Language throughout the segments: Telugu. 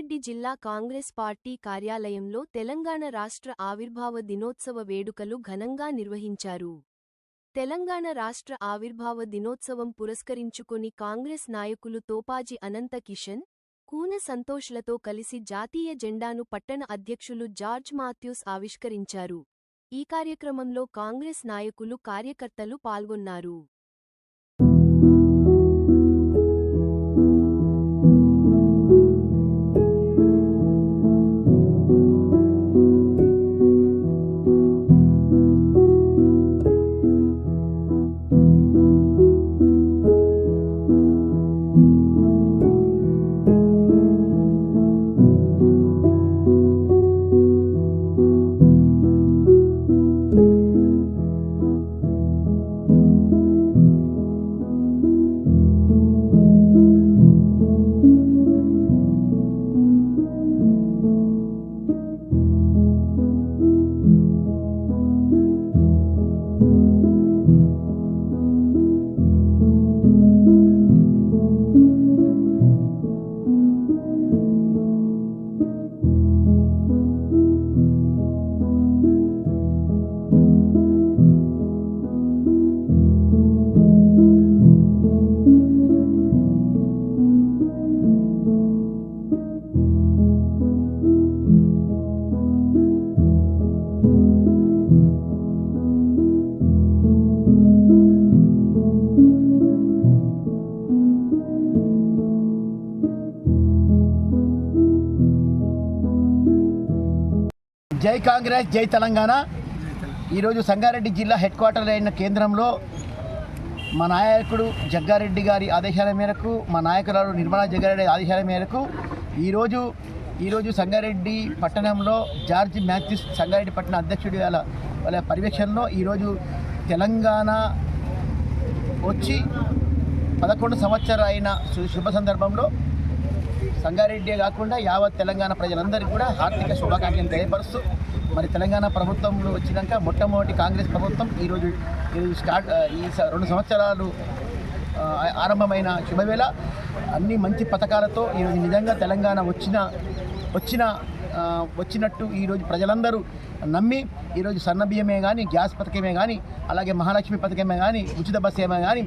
సంగారెడ్డి జిల్లా కాంగ్రెస్ పార్టీ కార్యాలయంలో తెలంగాణ రాష్ట్ర ఆవిర్భావ దినోత్సవ వేడుకలు ఘనంగా నిర్వహించారు. తెలంగాణ రాష్ట్ర ఆవిర్భావ దినోత్సవం పురస్కరించుకొని కాంగ్రెస్ నాయకులు తోపాజీ అనంత కిషన్, కూన సంతోష్లతో కలిసి జాతీయ జెండాను పట్టణ అధ్యక్షులు జార్జ్ మాథ్యూస్ ఆవిష్కరించారు. ఈ కార్యక్రమంలో కాంగ్రెస్ నాయకులు, కార్యకర్తలు పాల్గొన్నారు. జై కాంగ్రెస్, జై తెలంగాణ. ఈరోజు సంగారెడ్డి జిల్లా హెడ్ క్వార్టర్ అయిన కేంద్రంలో మా నాయకుడు జగ్గారెడ్డి గారి ఆదేశాల మేరకు, మా నాయకురాలు నిర్మలా జగ్గారెడ్డి ఆదేశాల మేరకు ఈరోజు సంగారెడ్డి పట్టణంలో జార్జ్ మాథ్యూస్ సంగారెడ్డి పట్టణ అధ్యక్షుడి వాళ్ళ పర్యవేక్షణలో ఈరోజు తెలంగాణ వచ్చి 11 సంవత్సరాలు అయిన శుభ సందర్భంలో సంగారెడ్డి కాకుండా యావత్ తెలంగాణ ప్రజలందరికీ కూడా హార్దిక శుభాకాంక్షలు తెలియపరుస్తూ, మరి తెలంగాణ ప్రభుత్వంలో వచ్చినాక మొట్టమొదటి కాంగ్రెస్ ప్రభుత్వం ఈరోజు ఈ 2 సంవత్సరాలు ఆరంభమైన శుభవేళ అన్ని మంచి పథకాలతో ఈరోజు నిజంగా తెలంగాణ వచ్చినట్టు ఈరోజు ప్రజలందరూ నమ్మి ఈరోజు సన్నబియ్యమే కానీ, గ్యాస్ పథకమే కానీ, అలాగే మహాలక్ష్మి పథకమే కానీ, ఉచిత బస్సు ఏమే కానీ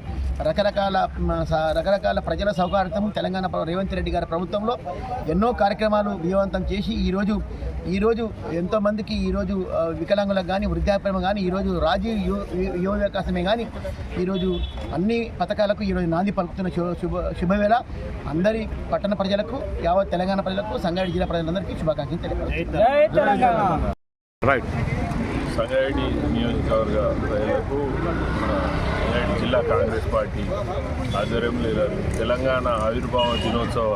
రకరకాల ప్రజల సౌకర్యం తెలంగాణ రేవంత్ రెడ్డి గారి ప్రభుత్వంలో ఎన్నో కార్యక్రమాలు విజయవంతం చేసి ఈరోజు ఎంతోమందికి ఈరోజు వికలాంగులకు కానీ, వృద్ధాప్యం కానీ, ఈరోజు రాజీవ్ యువ వికాసమే కానీ ఈరోజు అన్ని పథకాలకు ఈరోజు నాంది పలుకుతున్న శుభవేళ అందరి పట్టణ ప్రజలకు, యావత్ తెలంగాణ ప్రజలకు, సంగారెడ్డి జిల్లా ప్రజలందరికీ శుభాకాంక్షలు తెలియజేస్తున్నాను. సంగారెడ్డి నియోజకవర్గ ప్రజలకు మన సంగారెడ్డి జిల్లా కాంగ్రెస్ పార్టీ ఆధ్వర్యంలో తెలంగాణ ఆవిర్భావ దినోత్సవ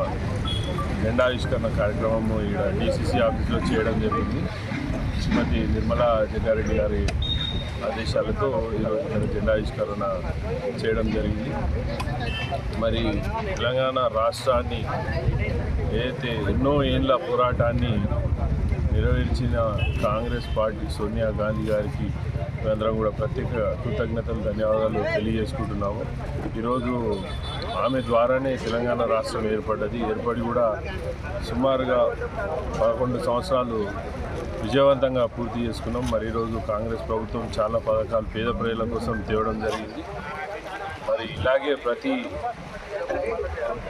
జెండావిష్కరణ కార్యక్రమము ఇక్కడ DCC ఆఫీస్లో చేయడం జరిగింది. శ్రీమతి నిర్మలా జగ్గారెడ్డి గారి ఆదేశాలతో ఈరోజు జెండావిష్కరణ చేయడం జరిగింది. మరి తెలంగాణ రాష్ట్రాన్ని ఏదైతే ఎన్నో ఏళ్ళ పోరాటాన్ని నెరవేర్చిన కాంగ్రెస్ పార్టీ సోనియా గాంధీ గారికి మేమందరం కూడా ప్రత్యేక కృతజ్ఞతలు, ధన్యవాదాలు తెలియజేసుకుంటున్నాము. ఈరోజు ఆమె ద్వారానే తెలంగాణ రాష్ట్రం ఏర్పడి కూడా సుమారుగా 11 సంవత్సరాలు విజయవంతంగా పూర్తి చేసుకున్నాం. మరి ఈరోజు కాంగ్రెస్ ప్రభుత్వం చాలా పథకాలు పేద ప్రజల కోసం తేవడం జరిగింది. మరి ఇలాగే ప్రతి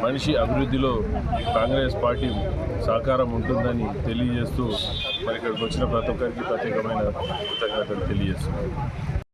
మనిషి అభివృద్ధిలో కాంగ్రెస్ పార్టీ సహకారం ఉంటుందని తెలియజేస్తూ మరి ఇక్కడికి వచ్చిన ప్రతి ఒక్కరికి ప్రత్యేకమైన కృతజ్ఞతలు తెలియజేస్తున్నాను.